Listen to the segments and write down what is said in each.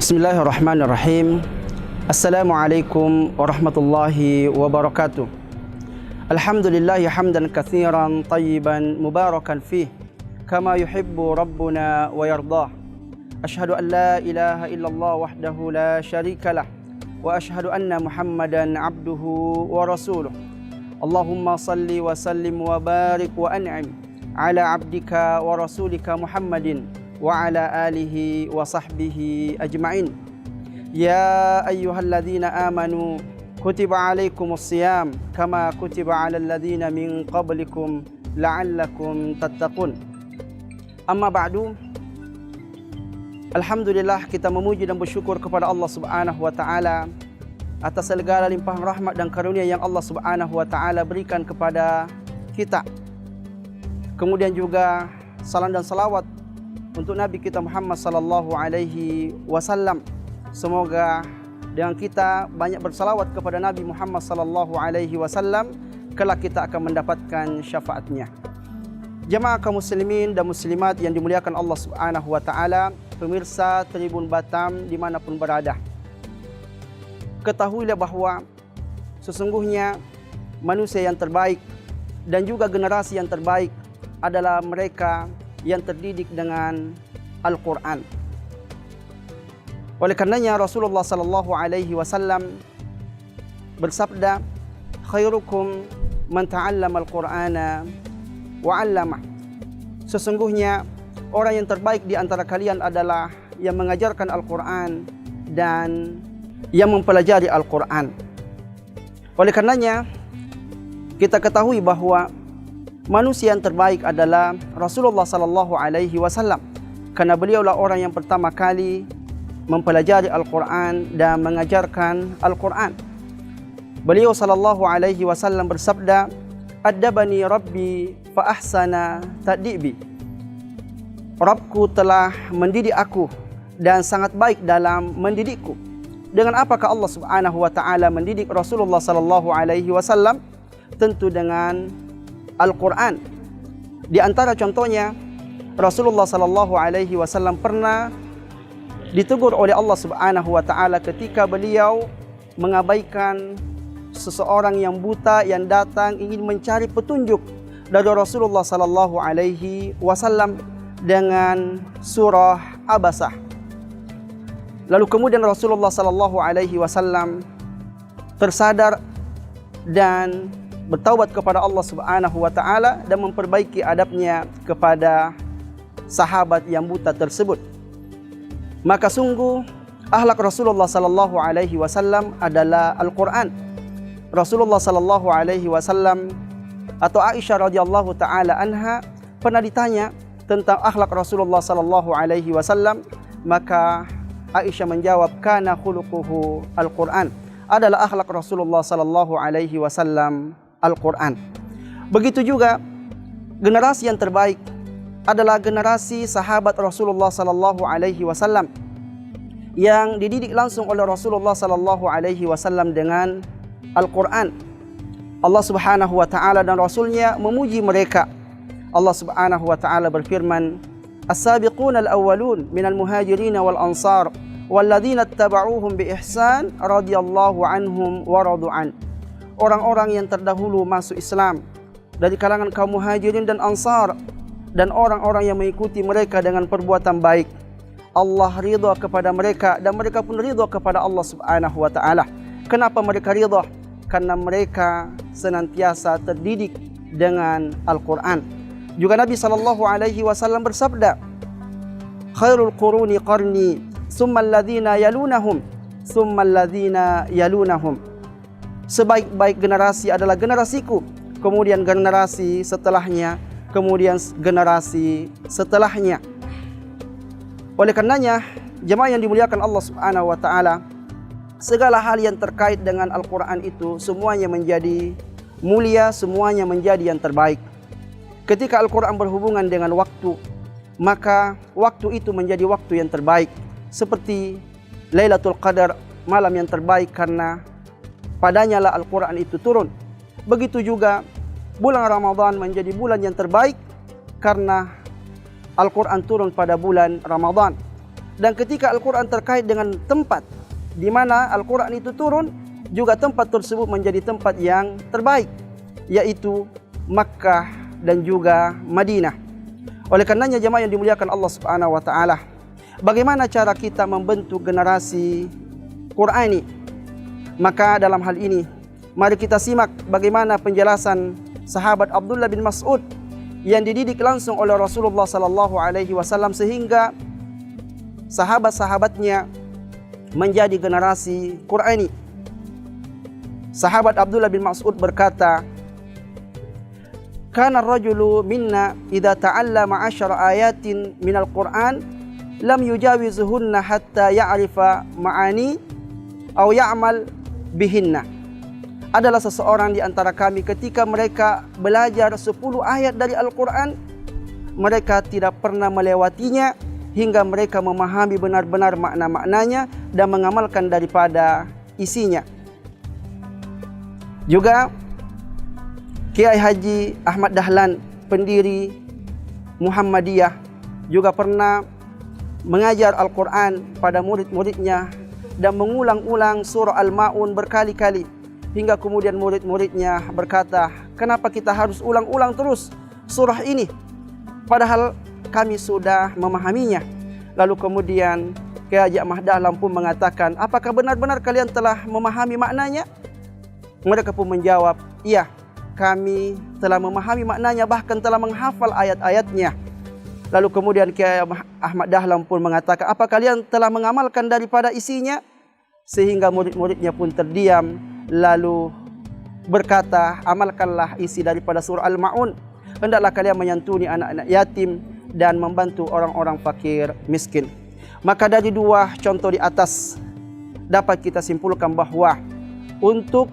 Bismillahirrahmanirrahim. Assalamualaikum warahmatullahi wabarakatuh. Alhamdulillahi hamdan katsiran tayyiban mubarakan fih kama yuhibbu rabbuna wa yardah. Ashhadu an la ilaha illallah wahdahu la syarikalah wa ashhadu anna Muhammadan abduhu wa rasuluh. Allahumma salli wa sallim wa barik wa an'im ala abdika wa rasulika Muhammadin wa ala alihi wa sahbihi ajma'in. Ya ayyuhalladzina amanu kutiba alaikumus siyam kama kutiba alal ladzina min qablikum la'allakum tattaqun. Amma ba'du. Alhamdulillah, kita memuji dan bersyukur kepada Allah Subhanahu wa taala atas segala limpahan rahmat dan karunia yang Allah Subhanahu wa taala berikan kepada kita. Kemudian juga salam dan salawat untuk Nabi kita Muhammad sallallahu alaihi wasallam. Semoga dengan kita banyak bersalawat kepada Nabi Muhammad sallallahu alaihi wasallam, kelak kita akan mendapatkan syafaatnya. Jemaah kaum muslimin dan muslimat yang dimuliakan Allah Subhanahu wa taala, pemirsa Tribun Batam dimanapun berada, ketahuilah bahwa sesungguhnya manusia yang terbaik dan juga generasi yang terbaik adalah mereka yang terdidik dengan Al-Quran. Oleh karenanya Rasulullah sallallahu alaihi wasallam bersabda, khairukum man ta'allama al-Qur'ana wa 'allama. Sesungguhnya orang yang terbaik di antara kalian adalah yang mengajarkan Al-Quran dan yang mempelajari Al-Quran. Oleh karenanya kita ketahui bahwa manusia yang terbaik adalah Rasulullah sallallahu alaihi wasallam, karena beliaulah orang yang pertama kali mempelajari Al-Quran dan mengajarkan Al-Quran. Beliau sallallahu alaihi wasallam bersabda, "Addabani Rabbi fa ahsana ta'dibi." Rabbku telah mendidik aku dan sangat baik dalam mendidikku. Dengan apakah Allah Subhanahu wa taala mendidik Rasulullah sallallahu alaihi wasallam? Tentu dengan Al-Quran. Di antara contohnya, Rasulullah sallallahu alaihi wasallam pernah ditegur oleh Allah Subhanahu wa taala ketika beliau mengabaikan seseorang yang buta yang datang ingin mencari petunjuk dari Rasulullah sallallahu alaihi wasallam dengan surah Abasah. Lalu kemudian Rasulullah sallallahu alaihi wasallam tersadar dan bertaubat kepada Allah Subhanahu wa taala dan memperbaiki adabnya kepada sahabat yang buta tersebut. Maka sungguh akhlak Rasulullah sallallahu alaihi wasallam adalah Al-Qur'an. Rasulullah sallallahu alaihi wasallam atau Aisyah radhiyallahu taala anha pernah ditanya tentang akhlak Rasulullah sallallahu alaihi wasallam, maka Aisyah menjawab, kana khuluquhu Al-Qur'an. Adalah akhlak Rasulullah sallallahu alaihi wasallam Al-Quran. Begitu juga generasi yang terbaik adalah generasi sahabat Rasulullah sallallahu alaihi wasallam yang dididik langsung oleh Rasulullah sallallahu alaihi wasallam dengan Al-Quran. Allah Subhanahu wa taala dan Rasulnya memuji mereka. Allah Subhanahu wa taala berfirman, "As-sabiquna al-awwalun minal muhajirin wal ansar walladzina ittaba'uuhum bi ihsan radhiyallahu anhum wa radu an." Orang-orang yang terdahulu masuk Islam dari kalangan kaum muhajirin dan ansar dan orang-orang yang mengikuti mereka dengan perbuatan baik, Allah ridha kepada mereka dan mereka pun ridha kepada Allah Subhanahu wa taala. Kenapa mereka ridha? Karena mereka senantiasa terdidik dengan Al-Quran. Juga Nabi sallallahu alaihi wasallam bersabda, khairul quruni qarni summa alladhina yalunahum summa alladhina yalunahum. Sebaik-baik generasi adalah generasiku, kemudian generasi setelahnya, kemudian generasi setelahnya. Oleh karenanya, jemaah yang dimuliakan Allah Subhanahu wa taala, segala hal yang terkait dengan Al-Quran itu semuanya menjadi mulia, semuanya menjadi yang terbaik. Ketika Al-Quran berhubungan dengan waktu, maka waktu itu menjadi waktu yang terbaik. Seperti Lailatul Qadar, malam yang terbaik karena padanya lah Al-Quran itu turun. Begitu juga bulan Ramadan menjadi bulan yang terbaik karena Al-Quran turun pada bulan Ramadan. Dan ketika Al-Quran terkait dengan tempat di mana Al-Quran itu turun, juga tempat tersebut menjadi tempat yang terbaik, yaitu Makkah dan juga Madinah. Oleh karenanya jemaah yang dimuliakan Allah Subhanahu wa taala, bagaimana cara kita membentuk generasi Qurani? Maka dalam hal ini mari kita simak bagaimana penjelasan sahabat Abdullah bin Mas'ud yang dididik langsung oleh Rasulullah sallallahu alaihi wasallam sehingga sahabat-sahabatnya menjadi generasi Qurani. Sahabat Abdullah bin Mas'ud berkata, "Kana ar-rajulu minna idza ta'allama 10 ayatin minal Qur'an lam yujawizuhunna hatta ya'rifa ma'ani aw ya'mal bihinna." Adalah seseorang di antara kami ketika mereka belajar 10 ayat dari Al-Quran, mereka tidak pernah melewatinya hingga mereka memahami benar-benar makna-maknanya dan mengamalkan daripada isinya. Juga Kiai Haji Ahmad Dahlan, pendiri Muhammadiyah, juga pernah mengajar Al-Quran pada murid-muridnya dan mengulang-ulang surah Al-Ma'un berkali-kali. Hingga kemudian murid-muridnya berkata, "Kenapa kita harus ulang-ulang terus surah ini? Padahal kami sudah memahaminya." Lalu kemudian Kiai Haji Ahmad Dahlan pun mengatakan, "Apakah benar-benar kalian telah memahami maknanya?" Mereka pun menjawab, "Iya, kami telah memahami maknanya, bahkan telah menghafal ayat-ayatnya." Lalu kemudian Kiai Ahmad Dahlan pun mengatakan, "Apa kalian telah mengamalkan daripada isinya?" Sehingga murid-muridnya pun terdiam, lalu berkata, "Amalkanlah isi daripada surah Al-Ma'un. Hendaklah kalian menyantuni anak-anak yatim dan membantu orang-orang fakir miskin." Maka dari dua contoh di atas dapat kita simpulkan bahwa untuk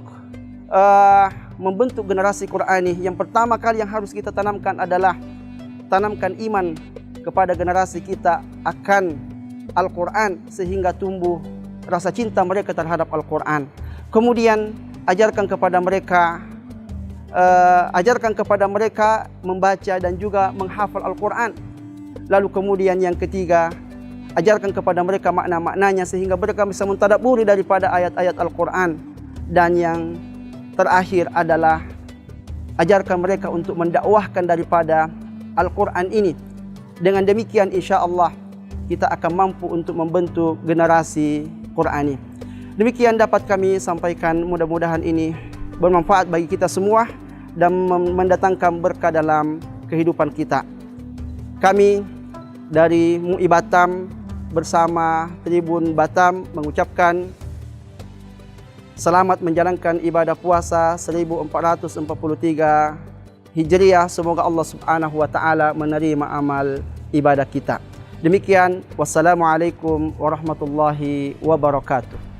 membentuk generasi Qurani, yang pertama kali yang harus kita tanamkan adalah tanamkan iman kepada generasi kita akan Al-Quran sehingga tumbuh rasa cinta mereka terhadap Al-Quran. Kemudian ajarkan kepada mereka membaca dan juga menghafal Al-Quran. Lalu kemudian yang ketiga, ajarkan kepada mereka makna-maknanya sehingga mereka bisa mentadabburi daripada ayat-ayat Al-Quran. Dan yang terakhir adalah ajarkan mereka untuk mendakwahkan daripada Al-Quran ini. Dengan demikian insya Allah kita akan mampu untuk membentuk generasi Qurani. Demikian dapat kami sampaikan, mudah-mudahan ini bermanfaat bagi kita semua dan mendatangkan berkah dalam kehidupan kita. Kami dari MUI Batam bersama Tribun Batam mengucapkan selamat menjalankan ibadah puasa 1443 Hijriah. Semoga Allah Subhanahu wa taala menerima amal ibadah kita. Demikian, wassalamualaikum warahmatullahi wabarakatuh.